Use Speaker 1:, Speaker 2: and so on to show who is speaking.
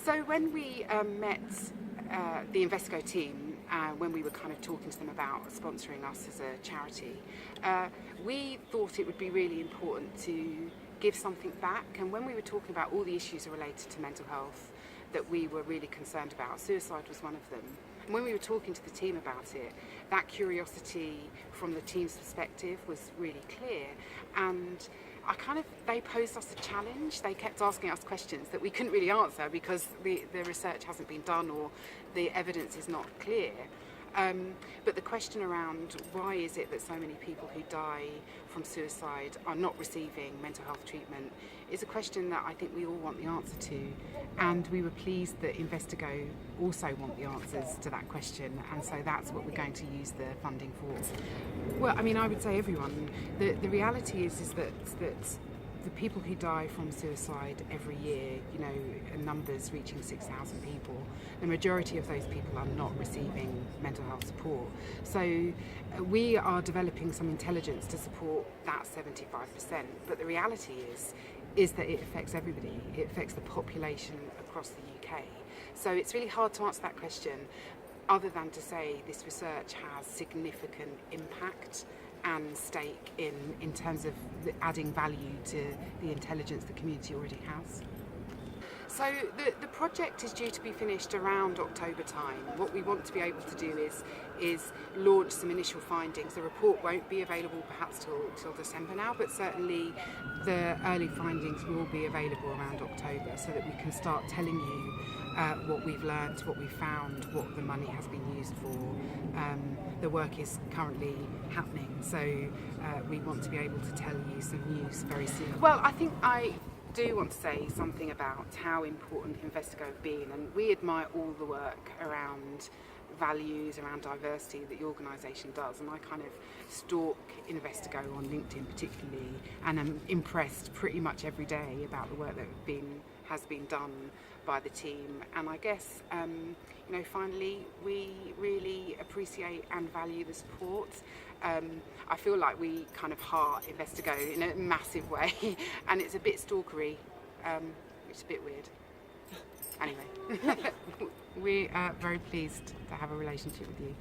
Speaker 1: So when we met the Investigo team, when we were kind of talking to them about sponsoring us as a charity, we thought it would be really important to give something back. And when we were talking about all the issues related to mental health that we were really concerned about, suicide was one of them. And when we were talking to the team about it, that curiosity from the team's perspective was really clear. And they posed us a challenge. They kept asking us questions that we couldn't really answer because the research hasn't been done or the evidence is not clear. But the question around why is it that so many people who die from suicide are not receiving mental health treatment is a question that I think we all want the answer to. And we were pleased that Investigo also want the answers to that question, and so that's what we're going to use the funding for. Well, I mean, I would say everyone. The reality is that the people who die from suicide every year, numbers reaching 6,000 people, the majority of those people are not receiving mental health support. So we are developing some intelligence to support that 75%. But the reality is that it affects everybody. It affects the population across the UK. So it's really hard to answer that question other than to say this research has significant impact and stake in terms of adding value to the intelligence the community already has. So the project is due to be finished around October time. What we want to be able to do is launch some initial findings. The report won't be available perhaps till December now, but certainly the early findings will be available around October so that we can start telling you what we've learned, what we've found, what the money has been used for. The work is currently happening, so we want to be able to tell you some news very soon. Well, I think I do want to say something about how important Investigo have been, and we admire all the work around values, around diversity that the organisation does, and I kind of stalk Investigo on LinkedIn particularly, and I'm impressed pretty much every day about the work that has been done by the team. And I guess finally we really appreciate and value the support. I feel like we kind of heart Investigo in a massive way and it's a bit stalkery, which is a bit weird. Anyway, we are very pleased to have a relationship with you.